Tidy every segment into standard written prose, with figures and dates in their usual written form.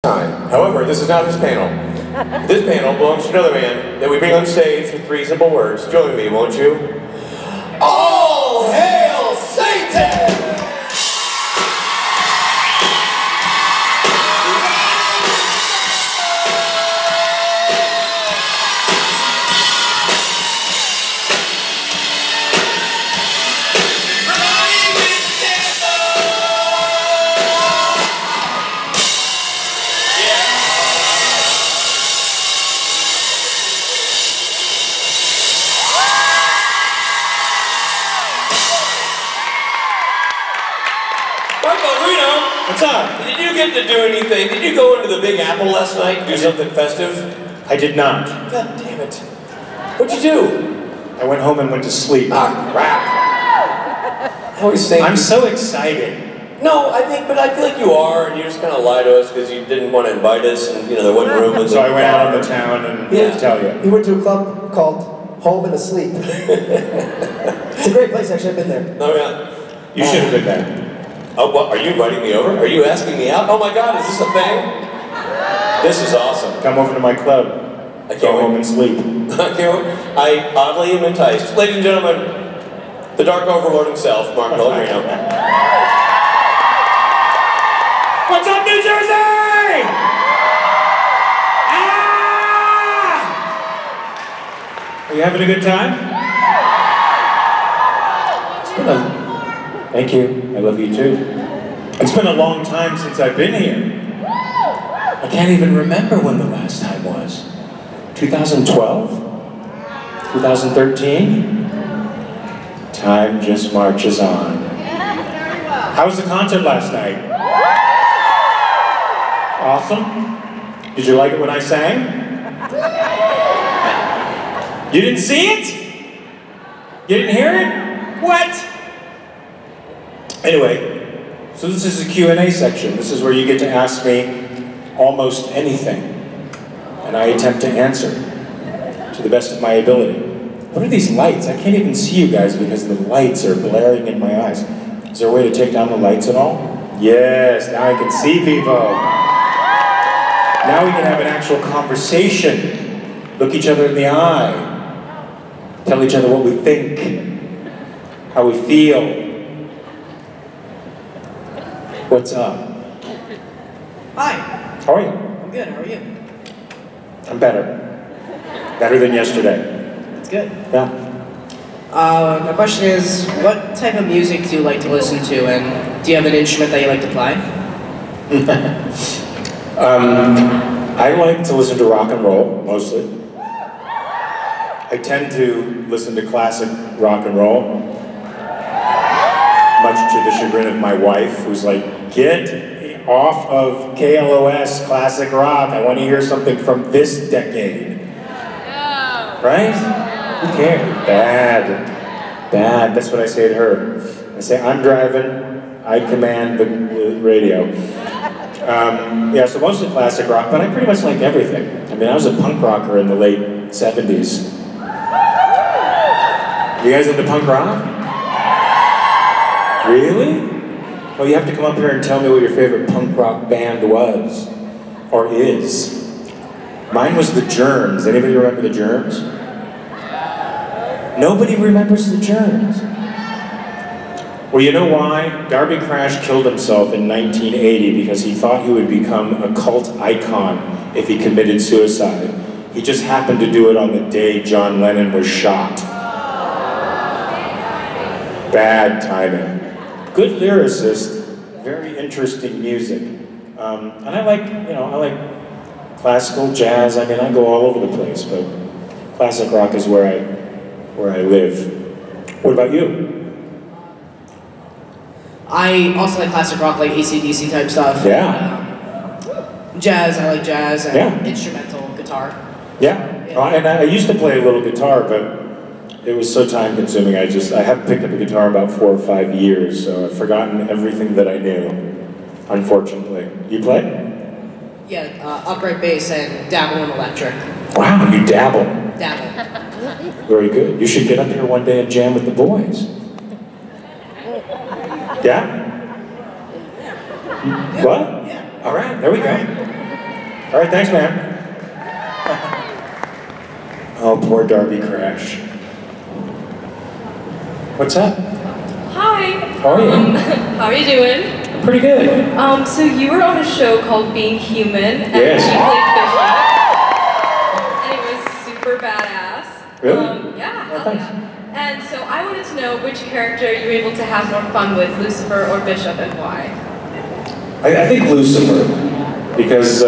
time. However, this is not his panel. This panel belongs to another man that we bring on stage with 3 simple words. Join me, won't you? All hail Satan! Pellegrino, what's up? Did you get to do anything? Did you go into the Big Apple last night and do something festive? I did not. God damn it. What'd you do? I went home and went to sleep. Ah, crap. I always say... I'm so excited. No, I feel like you are, and you just kind of lied to us because you didn't want to invite us, and there wasn't room in the So I went out on the town and tell you. He went to a club called Home and Asleep. It's a great place, actually. I've been there. Oh, yeah. You should have been there. Oh, what, are you inviting me over? Are you asking me out? Oh my God, is this a thing? This is awesome. Come over to my club. I can't Go home and sleep. I oddly am enticed. Ladies and gentlemen, the Dark Overlord himself, Mark Pellegrino. What's up, New Jersey? Ah! Are you having a good time? It's been a... Thank you. I love you too. It's been a long time since I've been here. I can't even remember when the last time was. 2012? 2013? Time just marches on. How was the concert last night? Awesome. Did you like it when I sang? You didn't see it? You didn't hear it? What? Anyway, so this is a Q&A section. This is where you get to ask me almost anything, and I attempt to answer to the best of my ability. What are these lights? I can't even see you guys because the lights are blaring in my eyes. Is there a way to take down the lights at all? Yes, now I can see people. Now we can have an actual conversation. Look each other in the eye. Tell each other what we think, how we feel. What's up? Hi. How are you? I'm good. How are you? I'm better. Better than yesterday. That's good. Yeah. My question is, what type of music do you like to listen to, and do you have an instrument that you like to play? I like to listen to rock and roll, mostly. I tend to listen to classic rock and roll, much to the chagrin of my wife, who's like, get off of KLOS classic rock. I want to hear something from this decade. No. Right? Who cares? Bad. Bad. That's what I say to her. I say, I'm driving, I command the radio. Yeah, so mostly classic rock, but I pretty much like everything. I mean, I was a punk rocker in the late 70s. You guys into punk rock? Really? Well, you have to come up here and tell me what your favorite punk rock band was, or is. Mine was the Germs. Anybody remember the Germs? Nobody remembers the Germs. Well, you know why? Darby Crash killed himself in 1980 because he thought he would become a cult icon if he committed suicide. He just happened to do it on the day John Lennon was shot. Bad timing. Good lyricist, very interesting music. And I like, I like classical, jazz. I mean, I go all over the place, but classic rock is where I live. What about you? I also like classic rock, like AC/DC type stuff. Yeah. Jazz, I like jazz, and yeah. Instrumental, guitar. Yeah. And I used to play a little guitar, but it was so time consuming. I haven't picked up a guitar in about 4 or 5 years, so I've forgotten everything that I knew, unfortunately. You play? Yeah, upright bass and dabble in electric. Wow, you dabble. Dabble. Very good. You should get up here one day and jam with the boys. Yeah? What? Yeah. All right, there we go. All right, thanks, man. Oh, poor Darby Crash. What's up? Hi. How are you? How are you doing? Pretty good. So you were on a show called Being Human, and Yes. you played Bishop, and it was super badass. Really? Yeah, Oh, hell thanks. yeah. And so I wanted to know which character you were able to have more fun with, Lucifer or Bishop, and why? I think Lucifer, because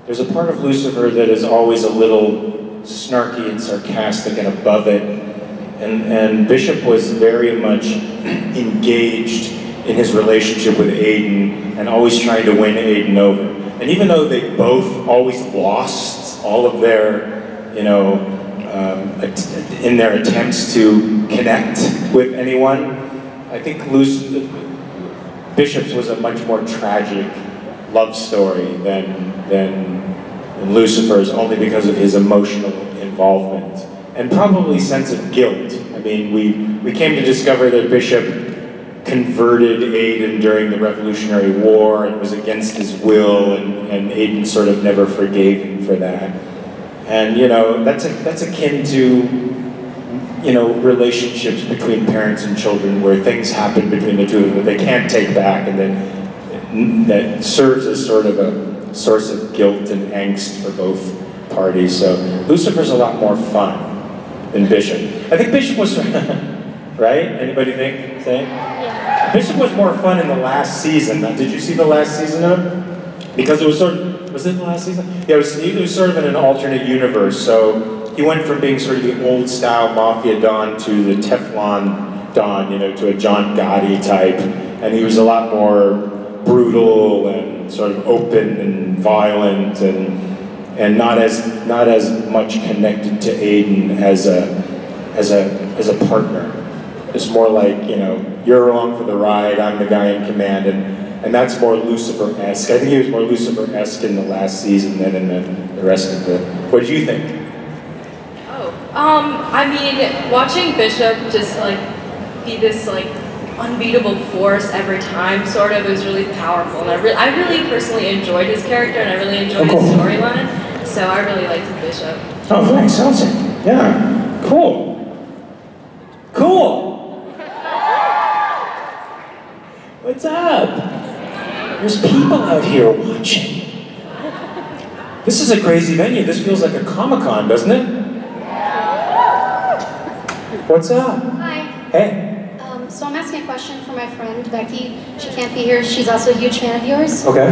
there's a part of Lucifer that is always a little snarky and sarcastic and above it, and Bishop was very much engaged in his relationship with Aiden and always trying to win Aiden over. And even though they both always lost all of their, you know, in their attempts to connect with anyone, I think Bishop's was a much more tragic love story than Lucifer's, only because of his emotional involvement and probably sense of guilt. I mean, we came to discover that Bishop converted Aiden during the Revolutionary War and was against his will, and Aiden sort of never forgave him for that. And you know, that's akin to, you know, relationships between parents and children where things happen between the two of them that they can't take back, and that serves as sort of a source of guilt and angst for both parties. So Lucifer's a lot more fun than Bishop. I think Bishop was, right? Anybody think? Say? Yeah. Bishop was more fun in the last season. Did you see the last season of it? Because it was sort of, was it the last season? Yeah, it was sort of in an alternate universe. So he went from being sort of the old style mafia Don to the Teflon Don, you know, to a John Gotti type. And he was a lot more brutal and sort of open and violent and not as much connected to Aiden as a partner. It's more like, you know, you're along for the ride, I'm the guy in command, and that's more Lucifer-esque. I think he was more Lucifer-esque in the last season than in the rest of the. What did you think? Oh, I mean, watching Bishop just like be this like unbeatable force every time, sort of, is really powerful. And I really personally enjoyed his character, and I really enjoyed his storyline. So I really liked Bishop. Oh, thanks, awesome. Yeah, cool. Cool. What's up? There's people out here watching. This is a crazy venue. This feels like a Comic-Con, doesn't it? What's up? Hi. Hey. So I'm asking a question for my friend, Becky. She can't be here. She's also a huge fan of yours. Okay.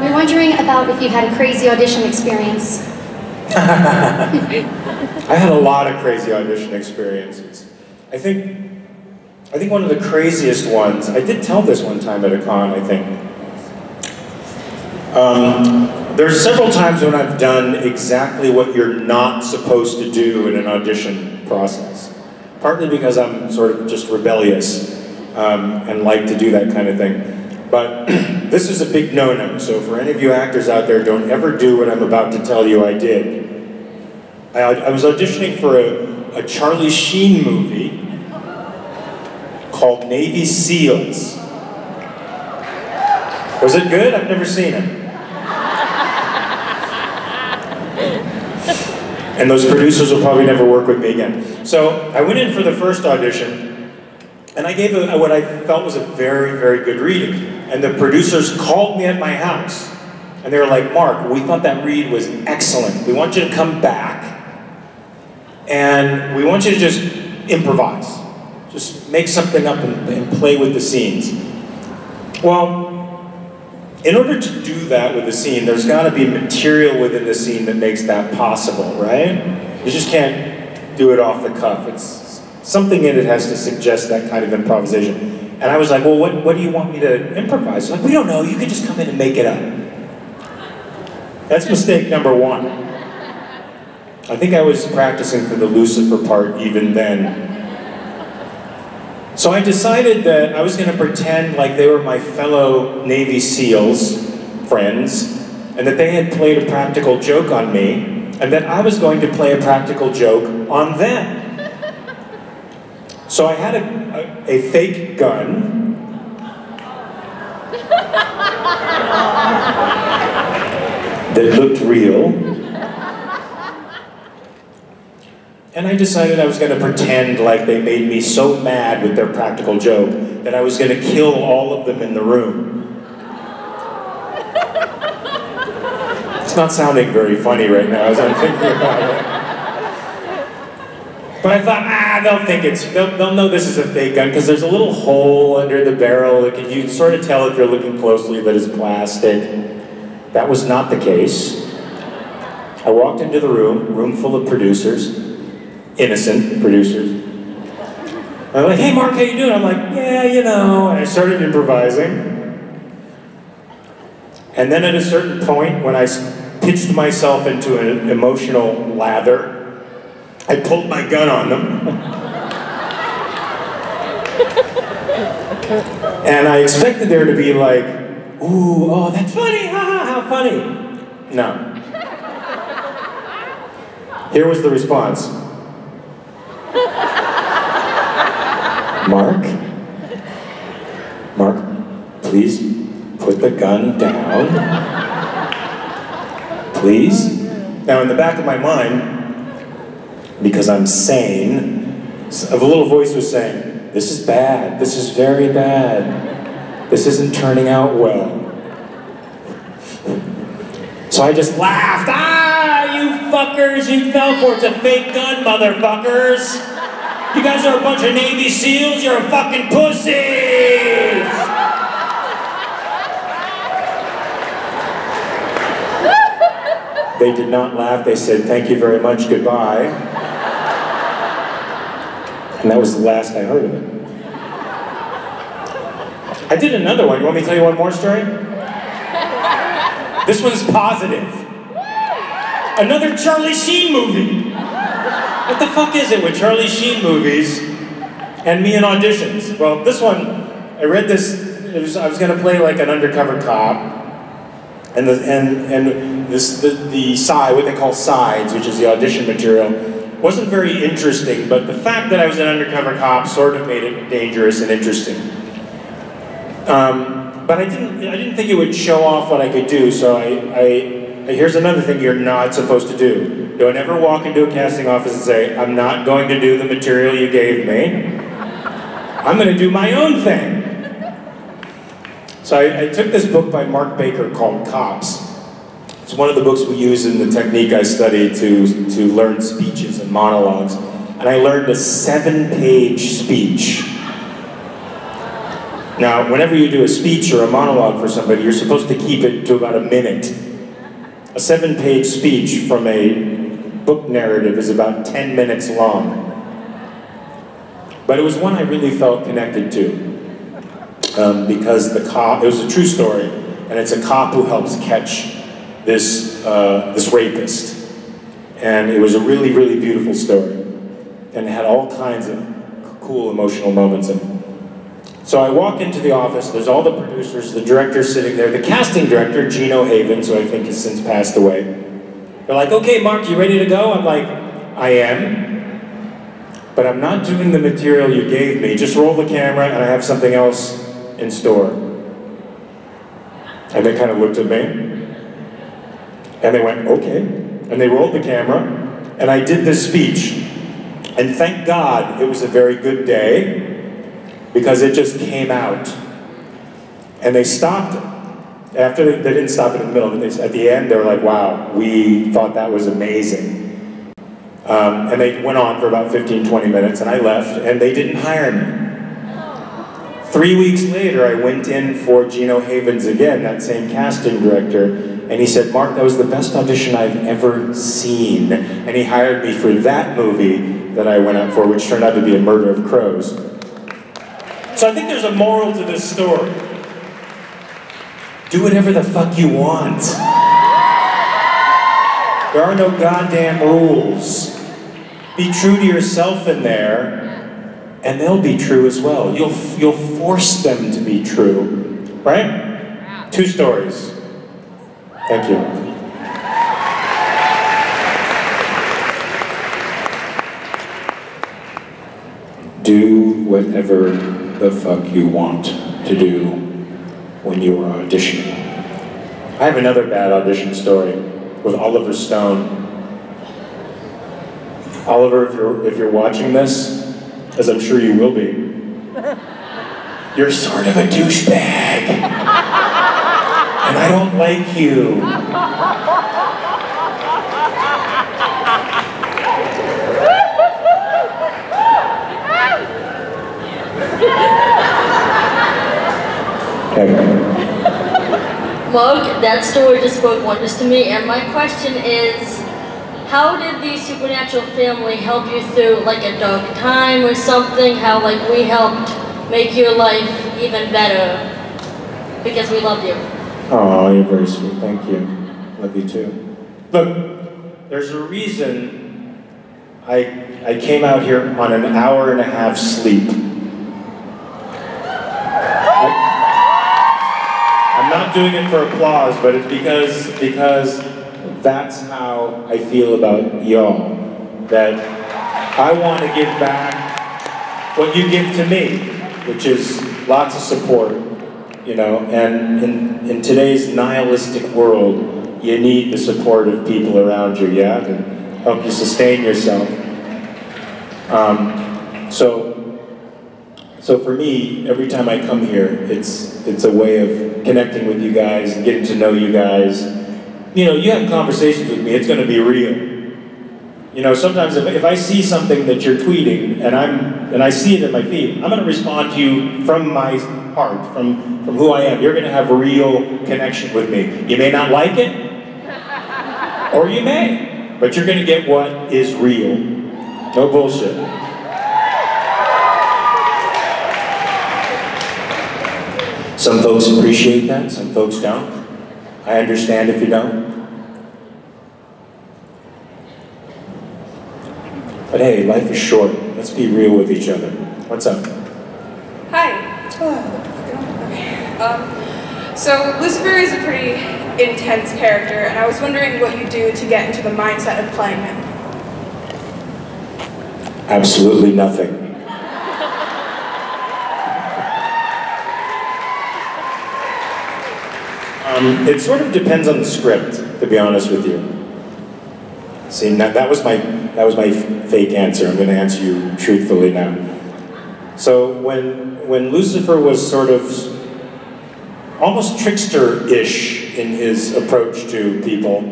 We're wondering about if you've had a crazy audition experience. I had a lot of crazy audition experiences. I think one of the craziest ones, I did tell this one time at a con, I think. There's several times when I've done exactly what you're not supposed to do in an audition process. Partly because I'm sort of just rebellious and like to do that kind of thing. But this is a big no-no, so for any of you actors out there, don't ever do what I'm about to tell you I did. I was auditioning for a Charlie Sheen movie called Navy SEALs. Was it good? I've never seen it. And those producers will probably never work with me again. So I went in for the first audition, and I gave what I felt was a very, very good reading. And the producers called me at my house, and they were like, Mark, we thought that read was excellent. We want you to come back, and we want you to just improvise. Just make something up and play with the scenes. Well, in order to do that with the scene, there's got to be material within the scene that makes that possible, right? You just can't do it off the cuff. It's something in it has to suggest that kind of improvisation. And I was like, well, what do you want me to improvise? Like, we don't know, you can just come in and make it up. That's mistake number one. I think I was practicing for the Lucifer part even then. So I decided that I was going to pretend like they were my fellow Navy SEALs friends, and that they had played a practical joke on me, and that I was going to play a practical joke on them. So I had a fake gun. that looked real. And I decided I was going to pretend like they made me so mad with their practical joke that I was going to kill all of them in the room. It's not sounding very funny right now as I'm thinking about it. But I thought, they'll know this is a fake gun because there's a little hole under the barrel. You can sort of tell if you're looking closely that it's plastic. That was not the case. I walked into the room full of producers, innocent producers. I'm like, hey Mark, how you doing? I'm like, yeah, you know, and I started improvising. And then at a certain point, when I pitched myself into an emotional lather, I pulled my gun on them. And I expected there to be like, ooh, oh, that's funny, how funny. No. Here was the response. Mark, please put the gun down. Please? Now in the back of my mind, because I'm sane, a little voice was saying, this is bad, this is very bad, this isn't turning out well. So I just laughed, you fuckers, you fell for it, it's a fake gun, motherfuckers. You guys are a bunch of Navy SEALs, you're fucking pussies! They did not laugh, they said, thank you very much, goodbye. And that was the last I heard of it. I did another one. You want me to tell you one more story? This one's positive. Another Charlie Sheen movie. What the fuck is it with Charlie Sheen movies and me in auditions? Well, this one, I read this, I was gonna play like an undercover cop, and the side, what they call sides, which is the audition material, wasn't very interesting, but the fact that I was an undercover cop sort of made it dangerous and interesting. But I didn't think it would show off what I could do, so here's another thing you're not supposed to do. Don't ever walk into a casting office and say, I'm not going to do the material you gave me. I'm going to do my own thing. So I took this book by Mark Baker called Cops. It's one of the books we use in the technique I study to learn speeches and monologues. And I learned a 7-page speech. Now, whenever you do a speech or a monologue for somebody, you're supposed to keep it to about a minute. A 7-page speech from a book narrative is about 10 minutes long. But it was one I really felt connected to. Because the cop, it was a true story, and it's a cop who helps catch this rapist. And it was a really, really beautiful story. And it had all kinds of cool emotional moments in it. So I walk into the office, there's all the producers, the director's sitting there, the casting director, Gino Havens, who I think has since passed away. They're like, okay, Mark, you ready to go? I'm like, I am, but I'm not doing the material you gave me. Just roll the camera and I have something else in store. And they kind of looked at me, and they went, okay. And they rolled the camera, and I did this speech. And thank God it was a very good day, because it just came out. And they stopped it. After they didn't stop it in the middle, but at the end they were like, wow, we thought that was amazing. And they went on for about 15, 20 minutes, and I left, and they didn't hire me. 3 weeks later, I went in for Gino Havens again, that same casting director, and he said, Mark, that was the best audition I've ever seen. And he hired me for that movie that I went out for, which turned out to be A Murder of Crows. So I think there's a moral to this story. Do whatever the fuck you want. There are no goddamn rules. Be true to yourself in there, and they'll be true as well. You'll force them to be true, right? 2 stories. Thank you. Do whatever the fuck you want to do when you are auditioning. I have another bad audition story with Oliver Stone. Oliver, if you're watching this, as I'm sure you will be, you're sort of a douchebag. And I don't like you. Mark, that story just spoke wonders to me, and my question is, how did the supernatural family help you through like a dark time or something? How like we helped make your life even better because we love you? Oh, you're very sweet. Thank you. Love you too. Look, there's a reason I came out here on an hour-and-a-half sleep. I'm not doing it for applause, but it's because that's how I feel about y'all. That I want to give back what you give to me, which is lots of support, you know, and in today's nihilistic world, you need the support of people around you, yeah, to help you sustain yourself. So for me, every time I come here, it's a way of connecting with you guys and getting to know you guys. You know, you have conversations with me, it's going to be real. You know, sometimes if I see something that you're tweeting and I see it in my feed, I'm going to respond to you from my heart, from who I am. You're going to have a real connection with me. You may not like it, or you may, but you're going to get what is real. No bullshit. Some folks appreciate that, some folks don't. I understand if you don't. But hey, life is short. Let's be real with each other. What's up? Hi. So Lucifer is a pretty intense character, and I was wondering what you do to get into the mindset of playing him. Absolutely nothing. It sort of depends on the script, to be honest with you. See, that was my fake answer. I'm going to answer you truthfully now. So when Lucifer was sort of almost trickster-ish in his approach to people,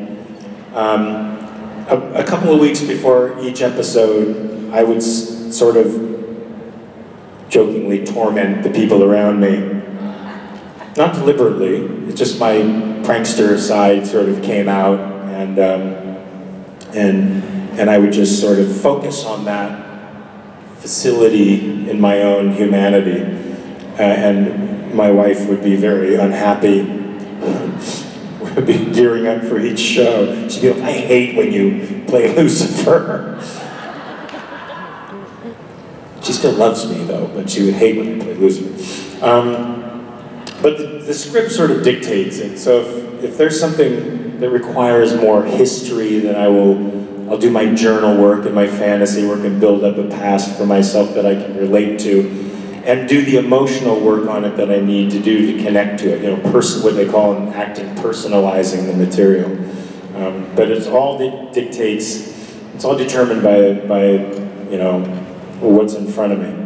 a couple of weeks before each episode, I would sort of jokingly torment the people around me. Not deliberately, it's just my prankster side sort of came out, and I would just sort of focus on that facility in my own humanity, and my wife would be very unhappy. Would be gearing up for each show. She'd be like, "I hate when you play Lucifer." She still loves me though, but she would hate when I play Lucifer. But the script sort of dictates it. So if there's something that requires more history, then I'll do my journal work and my fantasy work and build up a past for myself that I can relate to, and do the emotional work on it that I need to do to connect to it. You know, what they call in acting, personalizing the material. But it's all dictates. It's all determined by you know what's in front of me.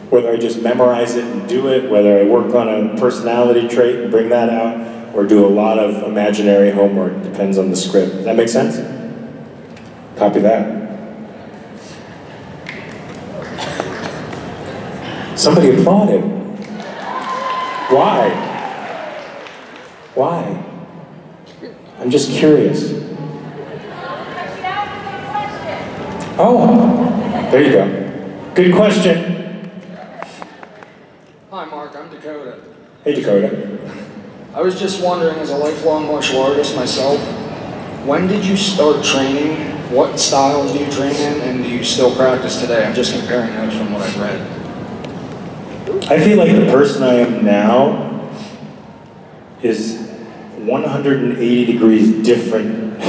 Whether I just memorize it and do it, whether I work on a personality trait and bring that out, or do a lot of imaginary homework, depends on the script. Does that make sense? Copy that. Somebody applauded. Why? Why? I'm just curious. Oh, there you go. Good question. Hi Mark, I'm Dakota. Hey Dakota. I was just wondering, as a lifelong martial artist myself, when did you start training? What styles do you train in, and do you still practice today? I'm just comparing notes from what I've read. I feel like the person I am now is 180 degrees different,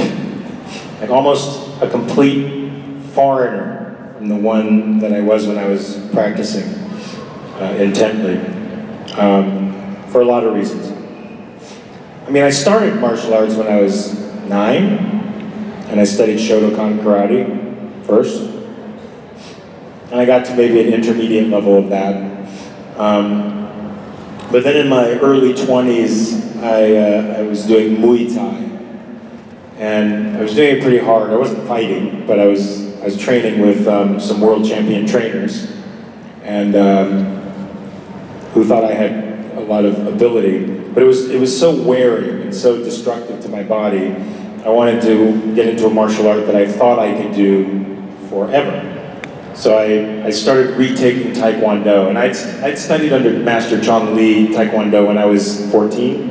like almost a complete foreigner from the one that I was when I was practicing intently, for a lot of reasons. mean, I started martial arts when I was 9, and I studied Shotokan karate first. And I got to maybe an intermediate level of that. But then in my early 20s, I was doing Muay Thai. And I was doing it pretty hard. I wasn't fighting, but I was training with some world champion trainers, and who thought I had a lot of ability. But it was so wearing and so destructive to my body. I wanted to get into a martial art that I thought I could do forever. So I started retaking Taekwondo, and I'd studied under Master Chong Li Taekwondo when I was 14,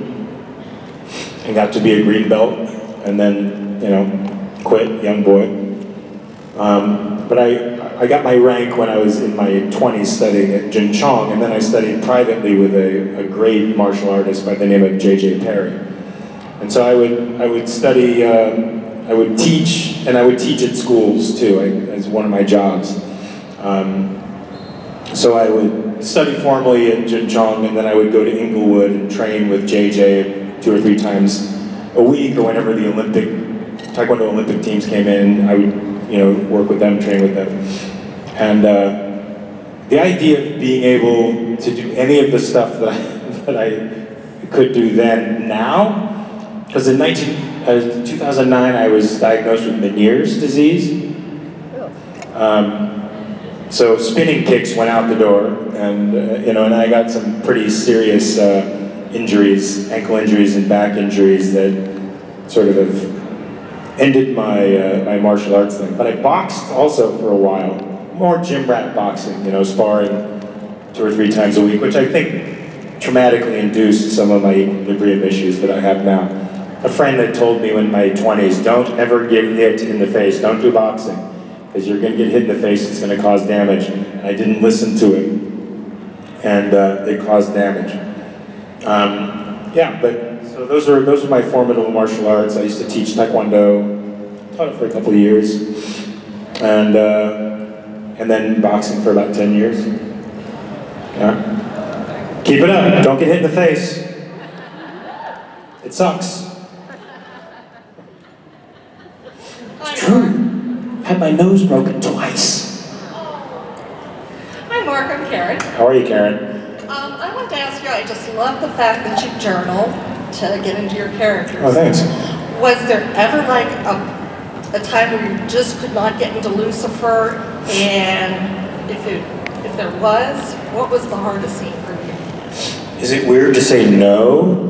and got to be a green belt, and then, you know, quit, young boy. But I got my rank when I was in my 20s studying at NJCon, and then I studied privately with a great martial artist by the name of J.J. Perry. And so I would study, I would teach, and I would teach at schools too, as one of my jobs. So I would study formally at NJCon, and then I would go to Inglewood and train with JJ 2 or 3 times a week, or whenever the Taekwondo Olympic teams came in, I would, you know, work with them, train with them. And the idea of being able to do any of the stuff that I could do then, now, because in 2009 I was diagnosed with Meniere's disease. So spinning kicks went out the door, and you know, and I got some pretty serious injuries, ankle injuries and back injuries that sort of have ended my my martial arts thing. But I boxed also for a while, more gym rat boxing, you know, sparring 2 or 3 times a week, which I think traumatically induced some of my equilibrium issues that I have now. A friend had told me in my 20s, don't ever get hit in the face, don't do boxing, because you're going to get hit in the face, it's going to cause damage. And I didn't listen to it, and it caused damage. Yeah, but so those are my formidable martial arts. I used to teach Taekwondo, taught it for a couple of years, and then boxing for about 10 years. Yeah. Keep it up, don't get hit in the face. It sucks. It's true. Had my nose broken twice. Hi Mark, I'm Karen. How are you, Karen? I wanted to ask you, I just love the fact that you journal to get into your characters. Oh, thanks. Was there ever like a time where you just could not get into Lucifer, and if there was, what was the hardest scene for you? Is it weird to say no?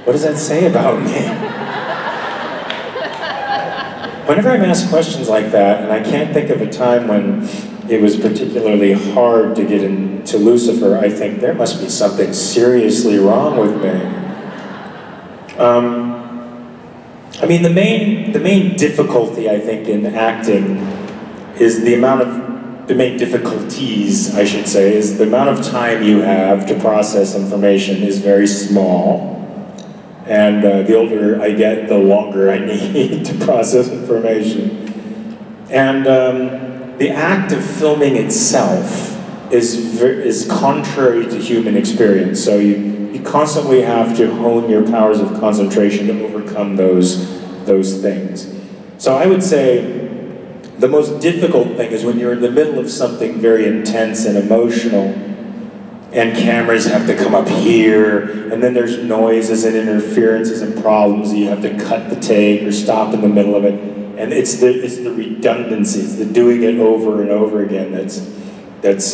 What does that say about me? Whenever I'm asked questions like that, and I can't think of a time when it was particularly hard to get into Lucifer, I think there must be something seriously wrong with me. I mean, the main difficulty, I think, in acting is the main difficulties, I should say, is the amount of time you have to process information is very small. And the older I get, the longer I need to process information. And the act of filming itself is contrary to human experience. So you constantly have to hone your powers of concentration to overcome those things. So I would say the most difficult thing is when you're in the middle of something very intense and emotional, and cameras have to come up here, and then there's noises and interferences and problems, and you have to cut the take or stop in the middle of it. And it's the redundancy, it's the doing it over and over again that's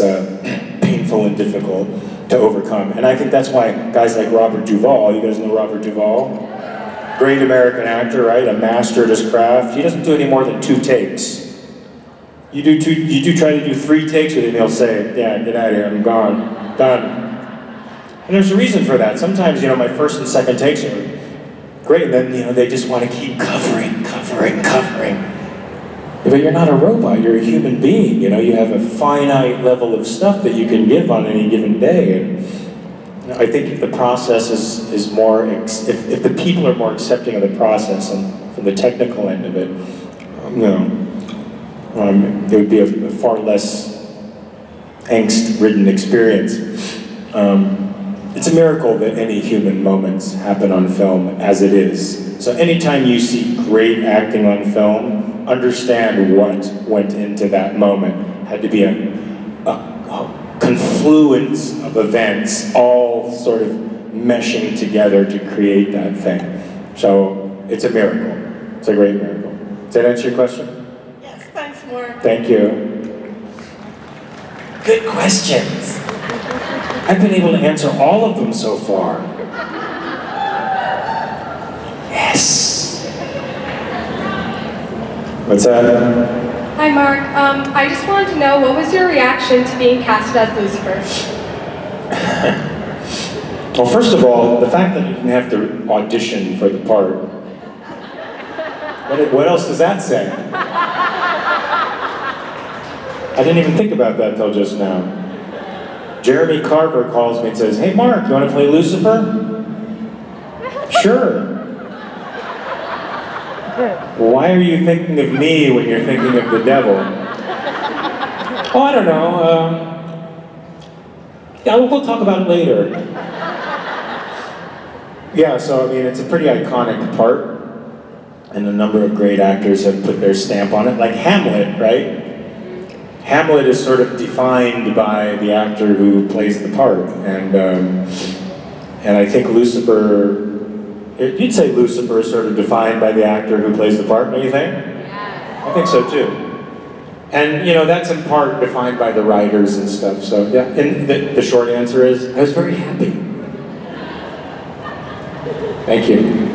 painful and difficult to overcome. And I think that's why guys like Robert Duvall, you guys know Robert Duvall? Great American actor, right? A master at his craft. He doesn't do any more than 2 takes. You do try to do 3 takes with him, he'll say, yeah, get out of here, I'm gone. Done. And there's a reason for that. Sometimes, you know, my first and second takes are great, and then, you know, they just want to keep covering. But you're not a robot, you're a human being, you know, you have a finite level of stuff that you can give on any given day. And I think if the process is more, if the people are more accepting of the process and from the technical end of it, you know, it would be a far less angst-ridden experience. it's a miracle that any human moments happen on film as it is. So anytime you see great acting on film, understand what went into that moment. Had to be a confluence of events all sort of meshing together to create that thing. So it's a miracle. It's a great miracle. Does that answer your question? Yes, thanks, Mark. Thank you. Good questions. I've been able to answer all of them so far. Yes. What's that? Hi, Mark. I just wanted to know, what was your reaction to being casted as Lucifer? Well, first of all, the fact that you didn't have to audition for the part. What else does that say? I didn't even think about that till just now. Jeremy Carver calls me and says, "Hey Mark, you want to play Lucifer?" Sure. Why are you thinking of me when you're thinking of the devil? Oh, I don't know. Yeah, we'll talk about it later. Yeah, so I mean, it's a pretty iconic part, and a number of great actors have put their stamp on it, like Hamlet, right? Hamlet is sort of defined by the actor who plays the part, and I think Lucifer, you'd say Lucifer is sort of defined by the actor who plays the part, don't you think? Yeah. I think so too. And you know, that's in part defined by the writers and stuff, so yeah. And the short answer is, I was very happy. Thank you.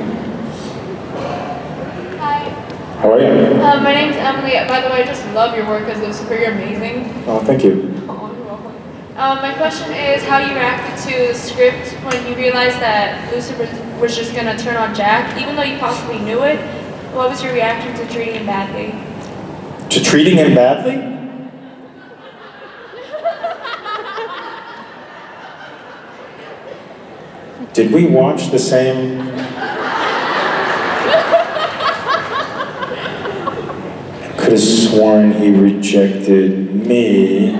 How are you? My name's Emily. By the way, I just love your work as Lucifer. You're amazing. Oh, thank you. Oh, you're welcome. My question is how you reacted to the script when you realized that Lucifer was just going to turn on Jack, even though you possibly knew it. What was your reaction to treating him badly? To treating him badly? Did we watch the same? I could have sworn he rejected me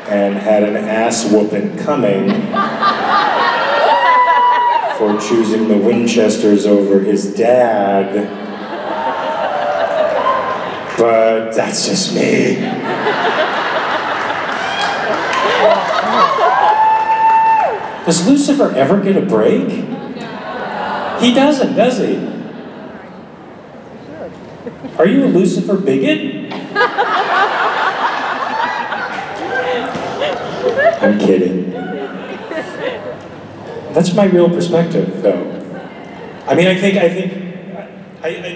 and had an ass whooping coming for choosing the Winchesters over his dad. But that's just me. Does Lucifer ever get a break? He doesn't, does he? Are you a Lucifer bigot? I'm kidding. That's my real perspective, though. I mean, I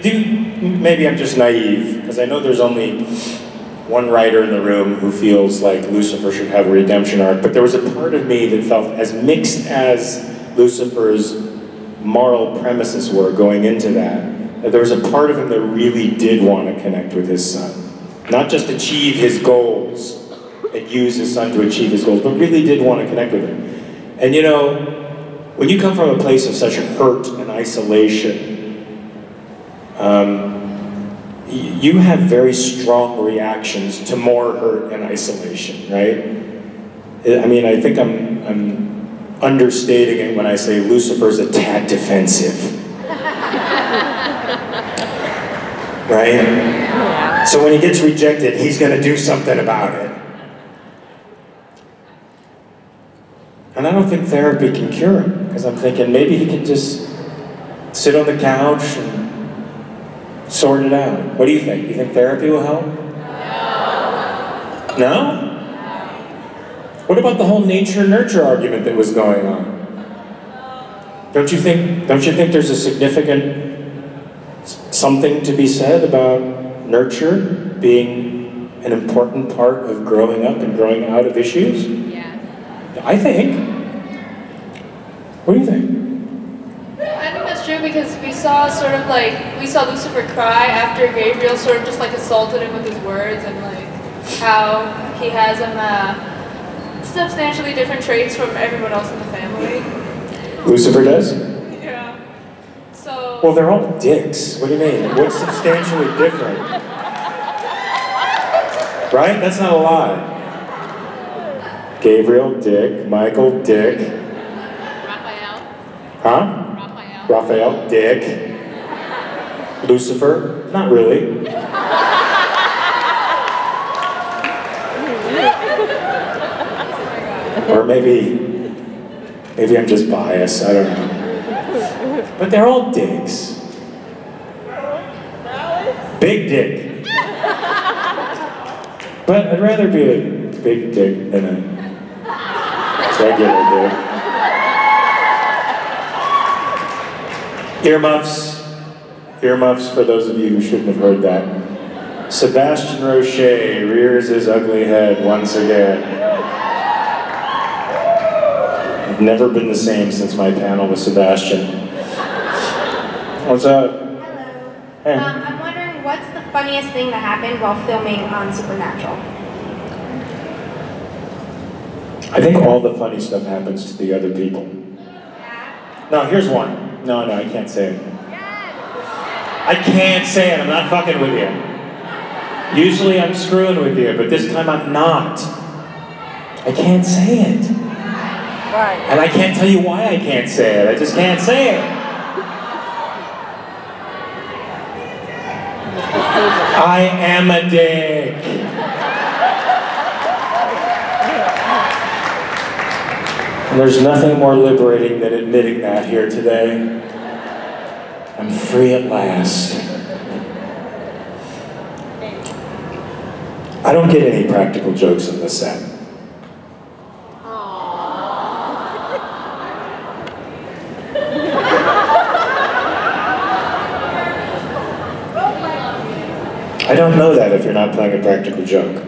do, maybe I'm just naive, because I know there's only one writer in the room who feels like Lucifer should have a redemption arc, but there was a part of me that felt as mixed as Lucifer's moral premises were going into that there was a part of him that really did want to connect with his son. Not just achieve his goals and use his son to achieve his goals, but really did want to connect with him. And you know, when you come from a place of such hurt and isolation, you have very strong reactions to more hurt and isolation, right? I mean, I think I'm understating it when I say Lucifer's a tad defensive. Right? Yeah. So when he gets rejected, he's going to do something about it. And I don't think therapy can cure him, because I'm thinking maybe he can just sit on the couch and sort it out. What do you think? You think therapy will help? No. No? What about the whole nature-nurture argument that was going on? Don't you think there's a significant something to be said about nurture being an important part of growing up and growing out of issues? Yeah. I think. What do you think? I think that's true because we saw Lucifer cry after Gabriel sort of just like assaulted him with his words, and like how he has substantially different traits from everyone else in the family. Lucifer does? Yeah. So. Well, they're all dicks. What do you mean? What's substantially different? Right? That's not a lie. Gabriel, Dick. Michael, Dick. Raphael. Huh? Raphael. Raphael, Dick. Lucifer, not really. Or maybe I'm just biased, I don't know. But they're all dicks. Big dick. But I'd rather be a big dick than a regular dick. Earmuffs. Earmuffs for those of you who shouldn't have heard that. Sebastian Roche rears his ugly head once again. I've never been the same since my panel with Sebastian. What's up? Hello. Hey. I'm wondering, what's the funniest thing that happened while filming on Supernatural? I think all the funny stuff happens to the other people. No, here's one. No, I can't say it. I can't say it, I'm not fucking with you. Usually I'm screwing with you, but this time I'm not. I can't say it. Right. And I can't tell you why I can't say it. I just can't say it. I am a dick. And there's nothing more liberating than admitting that here today. I'm free at last. I don't get any practical jokes in this set. I don't know that if you're not playing a practical joke.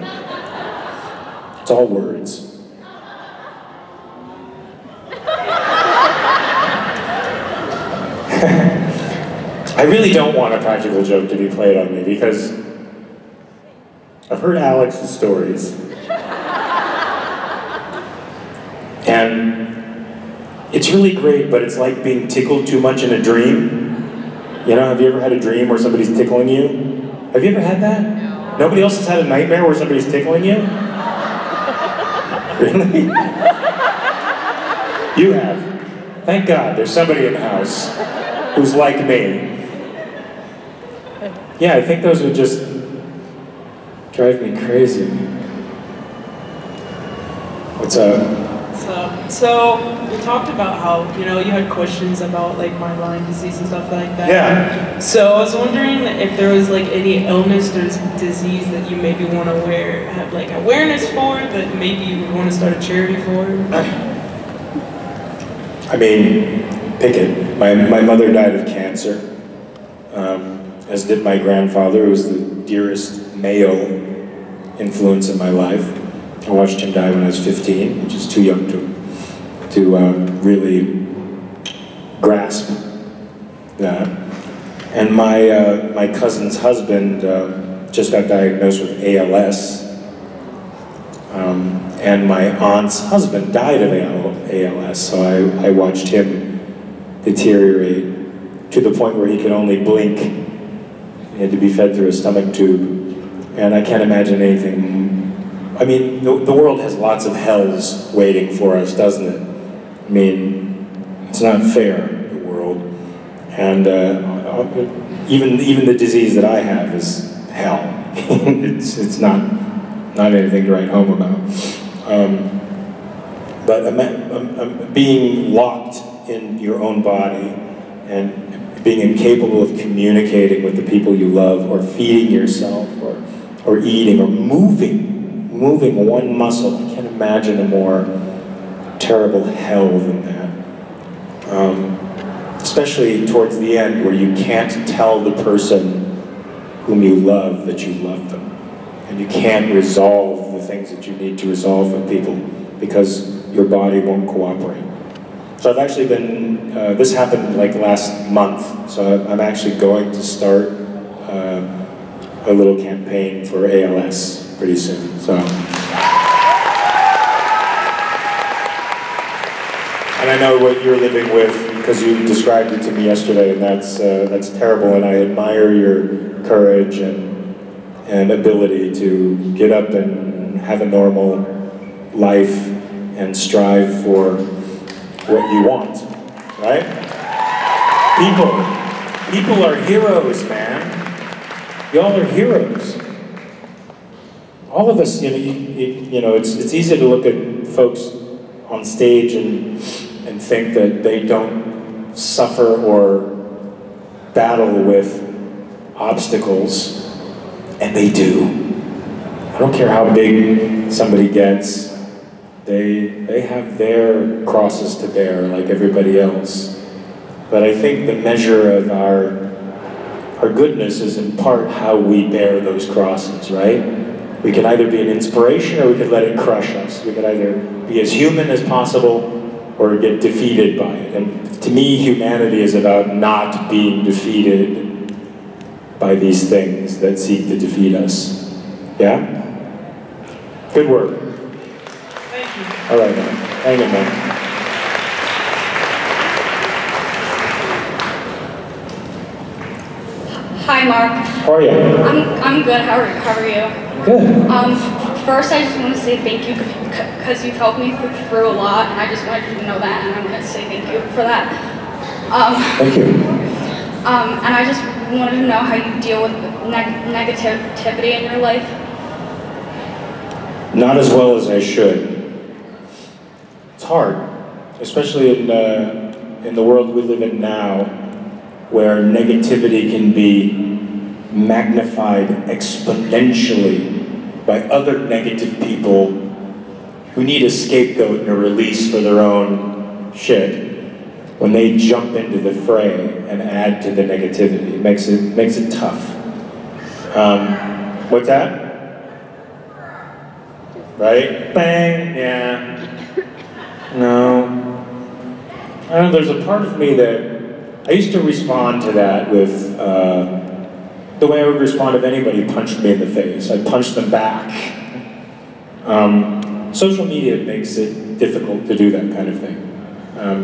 It's all words. I really don't want a practical joke to be played on me because I've heard Alex's stories. And it's really great, but it's like being tickled too much in a dream. You know, have you ever had a dream where somebody's tickling you? Have you ever had that? No. Nobody else has had a nightmare where somebody's tickling you? Really? You have. Thank God, there's somebody in the house who's like me. Yeah, I think those would just drive me crazy. What's up? So we talked about how, you know, you had questions about like my Lyme disease and stuff like that. Yeah. So I was wondering if there was like any illness or disease that you maybe want to have like awareness for, that maybe you would want to start a charity for. I mean, pick it. My mother died of cancer, as did my grandfather, who was the dearest male influence in my life. I watched him die when I was 15, which is too young to really grasp that. And my cousin's husband just got diagnosed with ALS, and my aunt's husband died of ALS, so I watched him deteriorate to the point where he could only blink. He had to be fed through a stomach tube, and I can't imagine anything. I mean, the world has lots of hells waiting for us, doesn't it? I mean, it's not fair, the world. And even the disease that I have is hell. it's not anything to write home about. But being locked in your own body and being incapable of communicating with the people you love, or feeding yourself, or eating, or moving one muscle. I can't imagine a more terrible hell than that. Especially towards the end, where you can't tell the person whom you love that you love them. And you can't resolve the things that you need to resolve with people because your body won't cooperate. So I've actually been, this happened like last month, so I'm actually going to start a little campaign for ALS pretty soon. So. And I know what you're living with because you described it to me yesterday, and that's terrible. And I admire your courage and ability to get up and have a normal life and strive for what you want, right? People are heroes, man. Y'all are heroes. All of us, you know, it's easy to look at folks on stage and think that they don't suffer or battle with obstacles, and they do. I don't care how big somebody gets, they have their crosses to bear like everybody else. But I think the measure of our goodness is in part how we bear those crosses, right? We can either be an inspiration or we could let it crush us. We could either be as human as possible or get defeated by it. And to me, humanity is about not being defeated by these things that seek to defeat us. Yeah? Good work. Thank you. All right, man. Hang in there. Hi, Mark. How are you? I'm good. How are you? Good. First, I just want to say thank you because you've helped me through a lot, and I just wanted you to know that, and I want to say thank you for that. Thank you. And I just wanted to know how you deal with negativity in your life. Not as well as I should. It's hard, especially in the world we live in now, where negativity can be magnified exponentially by other negative people who need a scapegoat and a release for their own shit. When they jump into the fray and add to the negativity, it makes it tough. What's that? Right? Bang, yeah. No. I don't know, there's a part of me that I used to respond to that with the way I would respond if anybody punched me in the face. I'd punch them back. Social media makes it difficult to do that kind of thing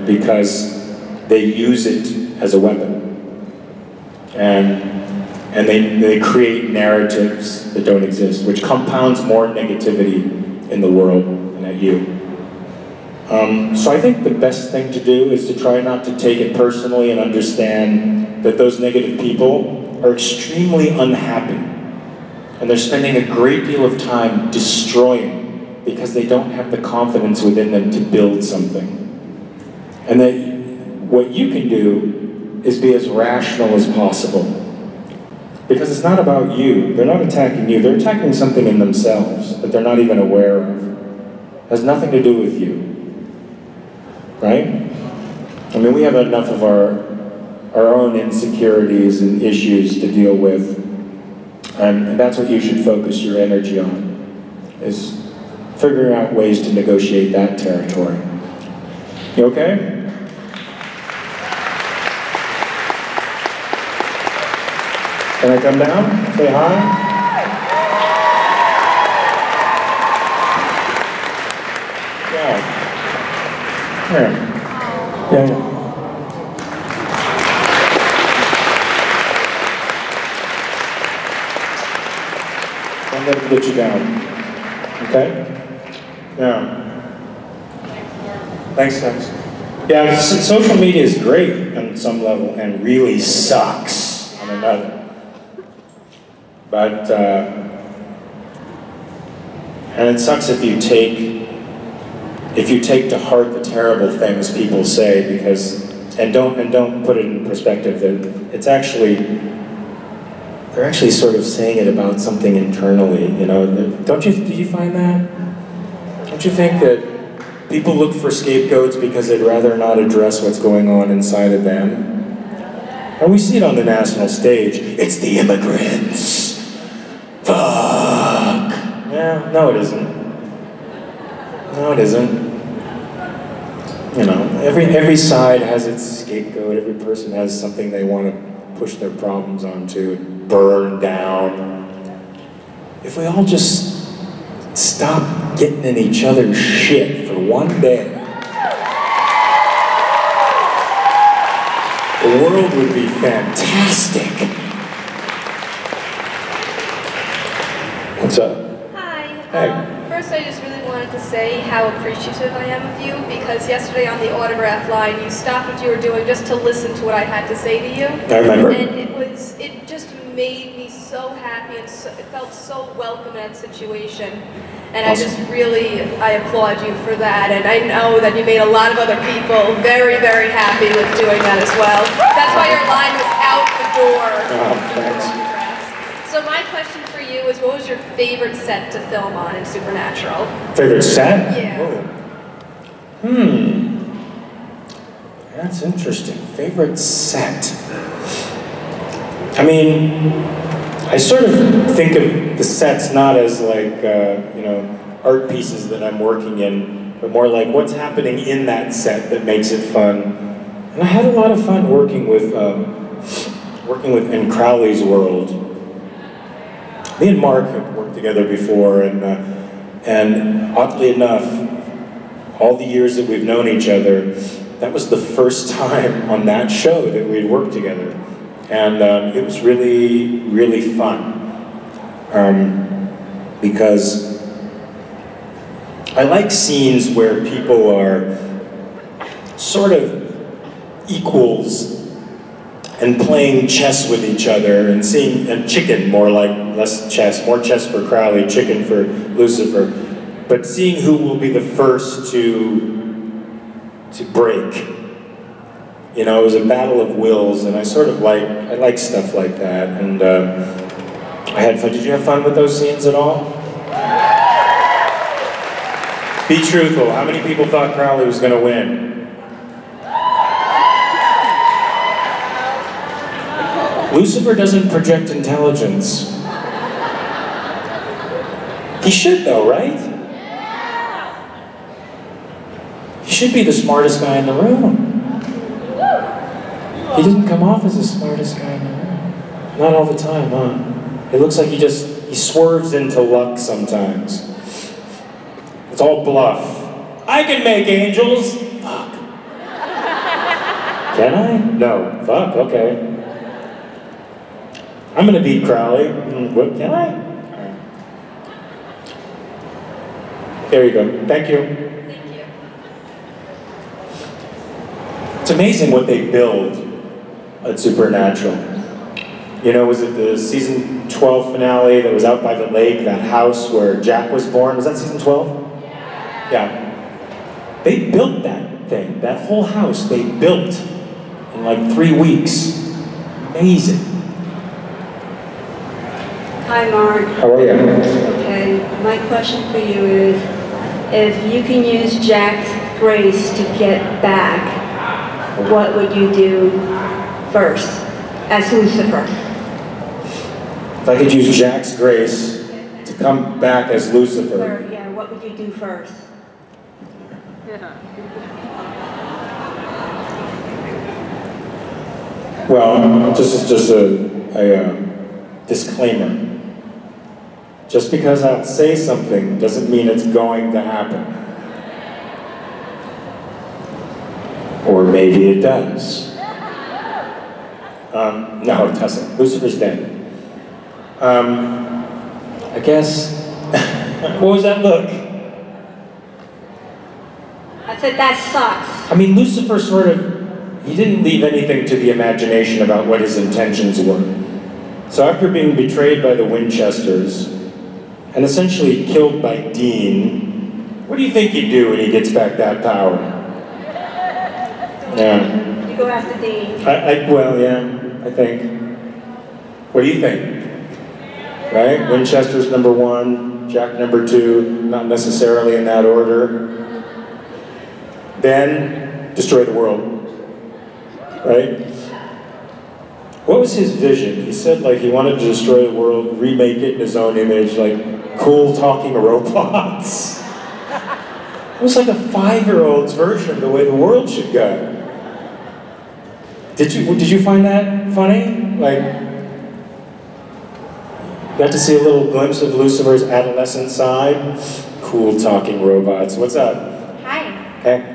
because they use it as a weapon. And they create narratives that don't exist, which compounds more negativity in the world and at you. So I think the best thing to do is to try not to take it personally and understand that those negative people are extremely unhappy. And they're spending a great deal of time destroying because they don't have the confidence within them to build something. And that what you can do is be as rational as possible. Because it's not about you. They're not attacking you. They're attacking something in themselves that they're not even aware of. It has nothing to do with you. Right? I mean, we have enough of our own insecurities and issues to deal with. And that's what you should focus your energy on, is figuring out ways to negotiate that territory. You okay? Can I come down? Say hi? Yeah. Here. Yeah. I'm going to get you down. Okay? Yeah. Thanks. Yeah, social media is great on some level and really sucks on another. But, and it sucks if you take to heart the terrible things people say because, and don't put it in perspective that it's actually, they're actually sort of saying it about something internally, you know? Do you find that? Don't you think that people look for scapegoats because they'd rather not address what's going on inside of them? And we see it on the national stage. It's the immigrants. Fuck. Yeah, no it isn't. No it isn't. You know, every side has its scapegoat. Every person has something they want to push their problems onto and burn down. If we all just stop getting in each other's shit for one day, the world would be fantastic. What's up? Hi. Hey. First, I just really wanted wanted to say how appreciative I am of you, because yesterday on the autograph line, you stopped what you were doing just to listen to what I had to say to you. I remember. And it just made me so happy, and it felt so welcome in that situation. And Awesome. I applaud you for that. And I know that you made a lot of other people very, very happy with doing that as well. That's why your line was out the door. Oh, thanks. So my question for you is, what was your favorite set to film on in Supernatural? Favorite set? Yeah. That's interesting. Favorite set? I mean, I sort of think of the sets not as like, art pieces that I'm working in, but more like what's happening in that set that makes it fun. And I had a lot of fun working with in Crowley's world. Me and Mark have worked together before, and oddly enough, all the years that we've known each other, that was the first time on that show that we'd worked together. And it was really, really fun. Because I like scenes where people are sort of equals and playing chess with each other and seeing, and chicken, more chess for Crowley, chicken for Lucifer, but seeing who will be the first to break. You know, it was a battle of wills, and I like stuff like that, and I had fun. Did you have fun with those scenes at all? Be truthful, how many people thought Crowley was gonna win? Lucifer doesn't project intelligence. He should though, right? He should be the smartest guy in the room. He doesn't come off as the smartest guy in the room. Not all the time, huh? It looks like he swerves into luck sometimes. It's all bluff. I can make angels! Fuck. Can I? No. Fuck, okay. I'm gonna beat Crowley. What, can I? Right. There you go. Thank you. Thank you. It's amazing what they build at Supernatural. You know, was it the season 12 finale that was out by the lake, that house where Jack was born? Was that season 12? Yeah. They built that thing, that whole house, they built in like 3 weeks. Amazing. Hi, Mark. How are you? Okay, my question for you is, if you can use Jack's grace to get back, what would you do first as Lucifer? If I could use Jack's grace to come back as Lucifer. Yeah, what would you do first? Well, just a disclaimer. Just because I'll say something doesn't mean it's going to happen. Or maybe it does. No, it doesn't. Lucifer's dead. I guess, what was that look? I said, that sucks. I mean, Lucifer he didn't leave anything to the imagination about what his intentions were. So after being betrayed by the Winchesters, and essentially killed by Dean, what do you think he'd do when he gets back that power? Yeah. You go after Dean. Well, yeah, I think. What do you think? Right? Winchester's number 1, Jack number 2, not necessarily in that order. Then, destroy the world. Right? What was his vision? He said like he wanted to destroy the world, remake it in his own image, like cool talking robots. It was like a 5-year-old's version of the way the world should go. Did you find that funny? Like, you got to see a little glimpse of Lucifer's adolescent side? Cool talking robots. What's up? Hi. Hey.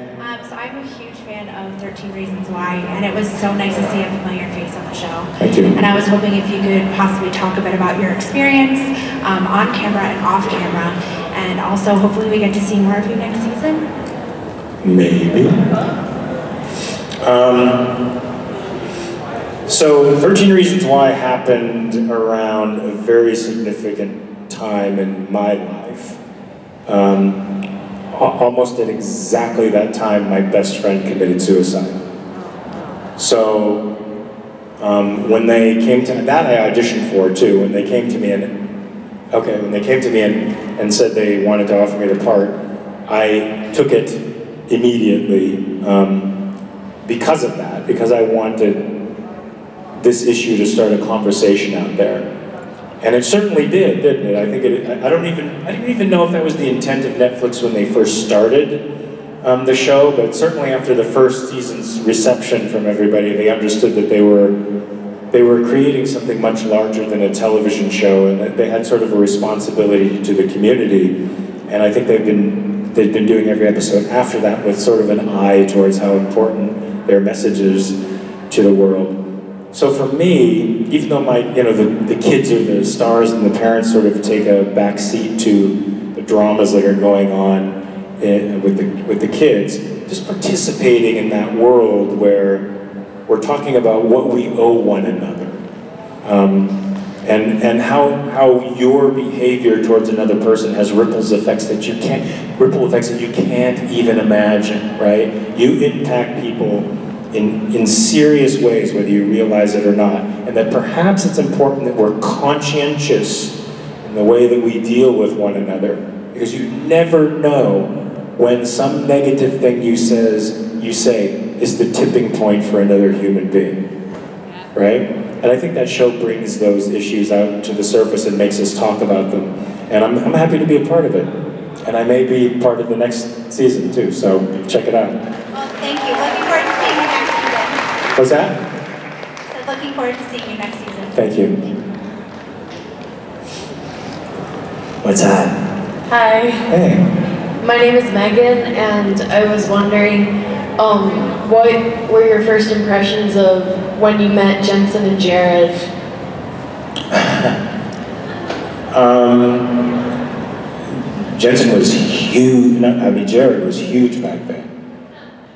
So I'm a huge fan of 13 Reasons Why, and it was so nice to see a familiar face on the show. Thank you. And I was hoping if you could possibly talk a bit about your experience on camera and off camera, And also, hopefully we get to see more of you next season. Maybe. So 13 Reasons Why happened around a very significant time in my life. Almost at exactly that time, my best friend committed suicide. So when they came to that, I auditioned for too. When they came to me and said they wanted to offer me the part, I took it immediately because of that, because I wanted this issue to start a conversation out there. And it certainly did, didn't it? I think I don't even know if that was the intent of Netflix when they first started the show, but certainly after the first season's reception from everybody, they understood that they were creating something much larger than a television show, and that they had sort of a responsibility to the community. And I think they've been doing every episode after that with sort of an eye towards how important their message is to the world. So for me, even though the kids are the stars and the parents sort of take a back seat to the dramas that are going on with the kids, just participating in that world where we're talking about what we owe one another, and how your behavior towards another person has ripple effects that you can't even imagine, right? You impact people in serious ways, whether you realize it or not, and that perhaps it's important that we're conscientious in the way that we deal with one another, because you never know when some negative thing you say is the tipping point for another human being, right? And I think that show brings those issues out to the surface and makes us talk about them, and I'm happy to be a part of it, and I may be part of the next season too, so check it out. Well, thank you. Looking forward to seeing you next season. What's that? So looking forward to seeing you next season. Thank you. What's that? Hi. Hey. My name is Megan, and I was wondering, what were your first impressions of when you met Jensen and Jared? Jensen was huge. Jared was huge back then.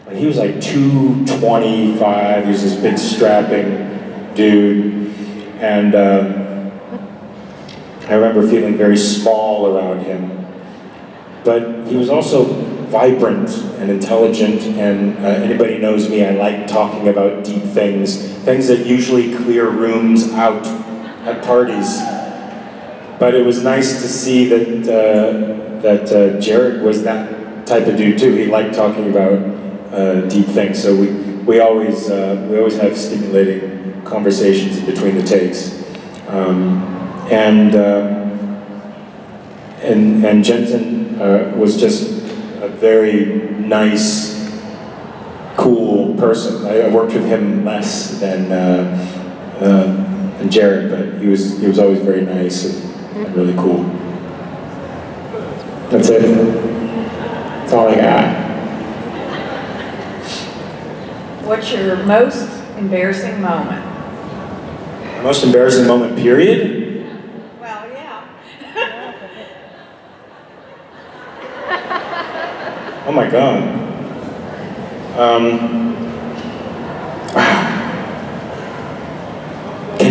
Like, he was like 225. He was this big strapping dude, and I remember feeling very small around him. But he was also vibrant and intelligent, and anybody knows me, I like talking about deep things that usually clear rooms out at parties. But it was nice to see that Jared was that type of dude too. He liked talking about deep things, so we always have stimulating conversations in between the takes. And Jensen was just a very nice, cool person. I worked with him less than Jared, but he was always very nice and really cool. That's it. That's all I got. What's your most embarrassing moment? Most embarrassing moment, period? Well, yeah. Oh my God. Do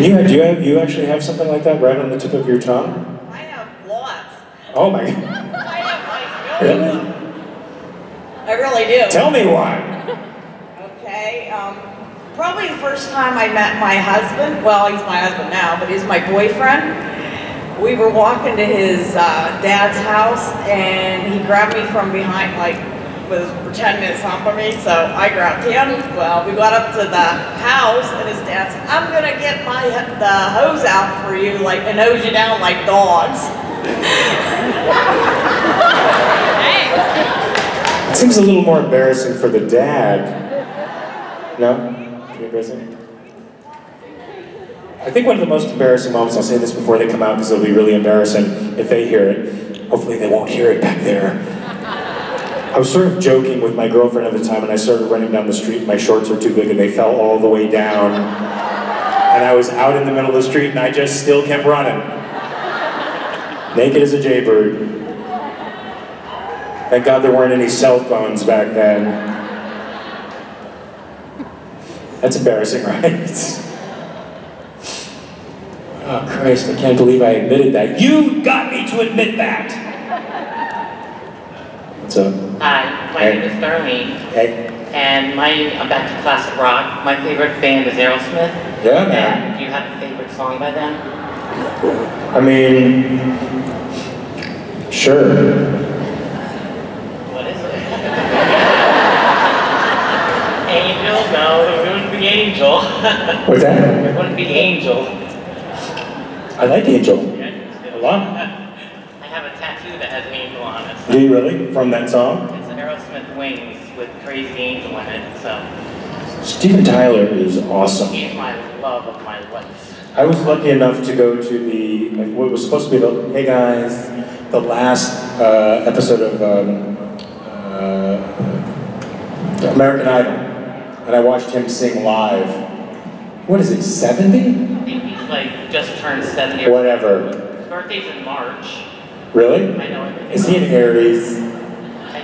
you actually have something like that right on the tip of your tongue? I have lots. Oh my God. I have like Really? I really do. Tell me why. Okay, probably the first time I met my husband, well, he's my husband now, but he's my boyfriend. We were walking to his dad's house, and he grabbed me from behind, like, was pretending to hump me, so I grabbed him. Well, we got up to the house, and his dad said, "I'm gonna get the hose out for you, like, and hose you down like dogs." It seems a little more embarrassing for the dad. No? Pretty embarrassing? I think one of the most embarrassing moments, I'll say this before they come out because it'll be really embarrassing if they hear it. Hopefully they won't hear it back there. I was sort of joking with my girlfriend at the time, and I started running down the street, and my shorts were too big and they fell all the way down. And I was out in the middle of the street and I just still kept running. Naked as a jaybird. Thank God there weren't any cell phones back then. That's embarrassing, right? Oh Christ, I can't believe I admitted that. You got me to admit that! What's up? Hi, my name is Darlene. Hey. And I'm back to classic rock. My favorite band is Aerosmith. Yeah, man. And do you have a favorite song by them? I mean, sure. What is it? Angel? No, it wouldn't be Angel. What's that? It wouldn't be Angel. I like Angel. A lot. I have a tattoo that has an angel on it. Do you really? From that song? It's Aerosmith Wings with Crazy Angel in it, so. Steven Tyler is awesome. He's my love of my life. I was lucky enough to go to the, what was supposed to be the, hey guys, the last episode of American Idol. And I watched him sing live. What is it, 70? I think he's like just turned 70 or whatever. His birthday's in March. Really? I know everything. Is he an Aries?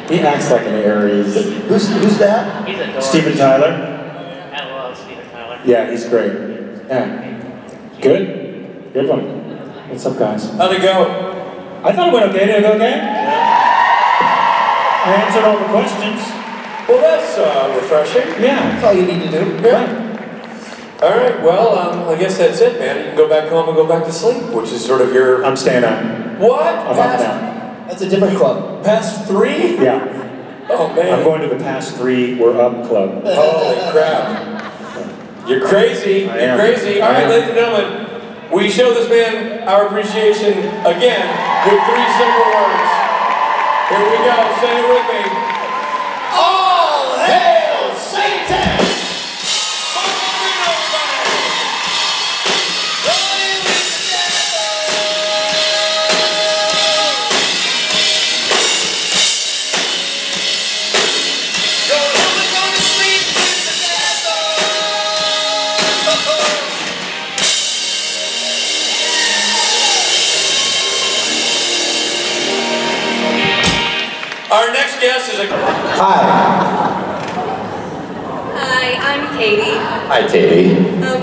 He acts like an Aries. Who's that? He's adorable. Steven Tyler? I love Steven Tyler. Yeah, he's great. Yeah. Good? Good one. What's up, guys? How'd it go? I thought it went okay. Did it go okay? I answered all the questions. Well, that's refreshing. Yeah. That's all you need to do. Yeah. All right, well, I guess that's it, man. You can go back home and go back to sleep, which is sort of your... I'm staying up. What? I'm up now. That's a different club. Past 3? Yeah. Oh, man. I'm going to the past 3 we're up club. Holy crap. You're crazy. I You're am. crazy. All I right, am. ladies and gentlemen, we show this man our appreciation again with 3 simple words. Here we go. Say it with me. All hail Satan! Our next guest is a... Hi. Hi, I'm Katie. Hi, Katie.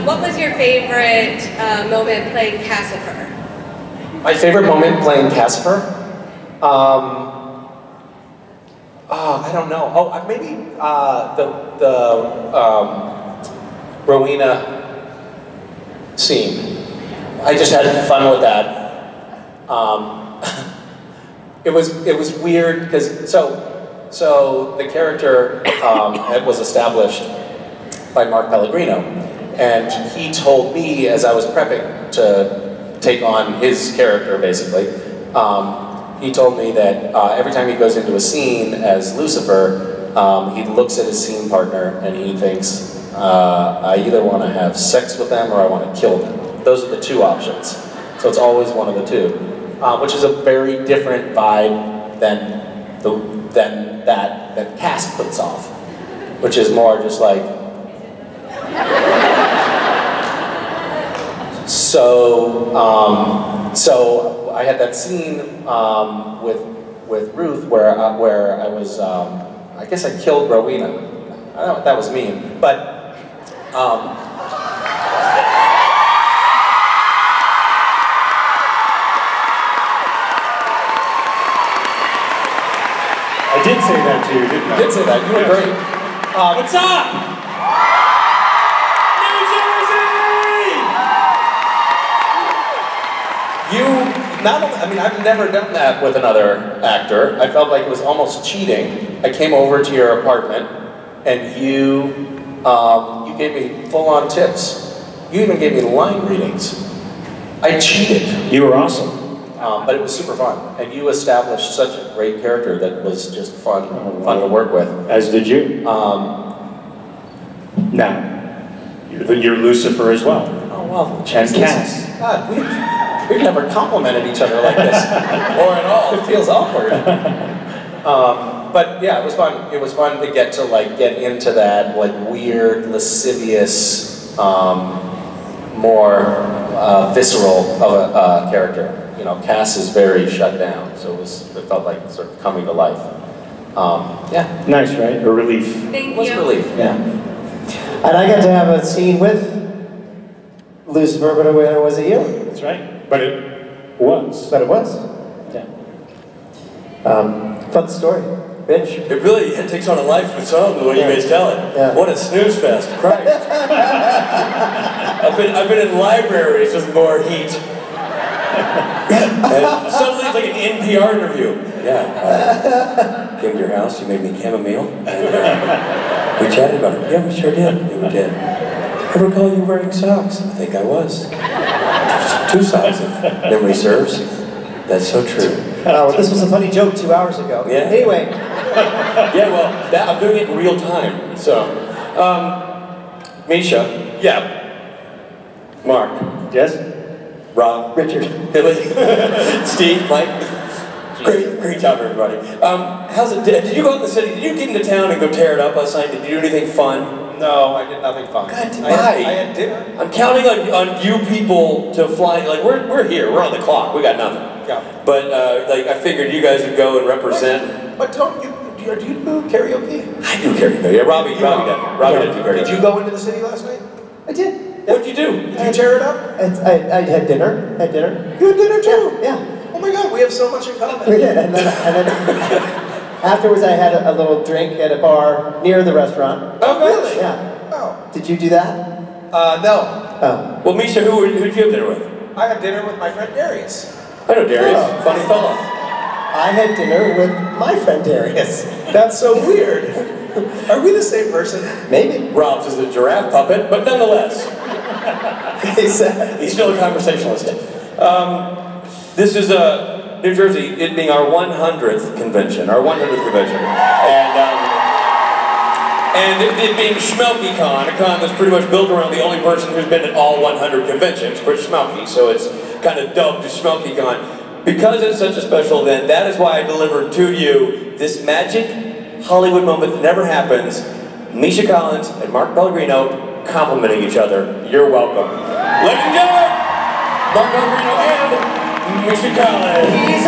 What was your favorite moment playing Cassifer? My favorite moment playing Cassifer? I don't know. Oh, maybe the Rowena scene. I just had fun with that. It was weird because so the character was established by Mark Pellegrino, and he told me as I was prepping to take on his character, basically, he told me that every time he goes into a scene as Lucifer, he looks at his scene partner and he thinks, I either want to have sex with them or I want to kill them. Those are the 2 options. So it's always one of the 2, which is a very different vibe than that Cass puts off, which is more just like. So I had that scene with Ruth where I was I guess I killed Rowena. I don't know, that was mean, but. I did say that to you, didn't I? You did say that. You were great. What's up? New Jersey! You, not only, I mean, I've never done that with another actor. I felt like it was almost cheating. I came over to your apartment, and you gave me full-on tips. You even gave me line readings. I cheated. You were awesome. But it was super fun, and you established such a great character that was just fun to work with. As did you. Now, you're Lucifer as well. Oh well, And Jesus. Cass. God, we've never complimented each other like this, or at all. It feels awkward. But yeah, it was fun. It was fun to get get into that weird, lascivious, more visceral of a character. You know, Cass is very shut down, so it felt like sort of coming to life. Yeah. Nice, right? A relief. Thank It was a you. relief. Yeah. And I got to have a scene with Lucifer, but it wasn't you. That's right. But it was. But it was. Yeah. Fun story. Rich? It really takes on a life of its own the way you guys tell it. Yeah. What a snooze fest, Christ. I've been in libraries with more heat. And suddenly it's like an NPR interview. Yeah, came to your house, you made me chamomile, and we chatted about it. Yeah, we sure did. Yeah, we did. I recall you wearing socks. I think I was. 2 socks, if memory serves. That's so true. Well, this was a funny joke 2 hours ago. Yeah. Anyway. Yeah, well, I'm doing it in real time, so. Misha. Yeah. Mark. Yes? Rob. Richard. Billy. Steve. Mike. Great job, everybody. How's it? Did you go out in the city? Did you get into town and go tear it up last night? Did you do anything fun? No, I did nothing fun. God, I had dinner. I'm counting on you people to fly. Like we're here. We're on the clock. We got nothing. Yeah. But like I figured you guys would go and represent. But don't you do you karaoke? I do karaoke. Yeah, Robbie did. Robbie did do karaoke. Did you go into the city last night? I did. What'd you do? Did you tear it up? I had dinner. You had dinner too? Yeah. Oh my God, we have so much in common. We did. And then afterwards I had a little drink at a bar near the restaurant. Oh, really? Yeah. Oh. Did you do that? No. Oh. Well, Misha, who'd you have dinner with? I had dinner with my friend Darius. I know Darius. Oh. Funny fella. I had dinner with my friend Darius. That's so weird. Are we the same person? Maybe. Rob's is a giraffe puppet, but nonetheless. He's still a conversationalist. This is New Jersey, it being our 100th convention, and it being SchmelkyCon, a con that's pretty much built around the only person who's been at all 100 conventions, Chris Schmelky, so it's kind of dubbed SchmelkyCon. Because it's such a special event, that is why I delivered to you this magic Hollywood moment that never happens. Misha Collins and Mark Pellegrino complimenting each other. You're welcome. Ladies and gentlemen, Mark Pellegrino and Misha Collins.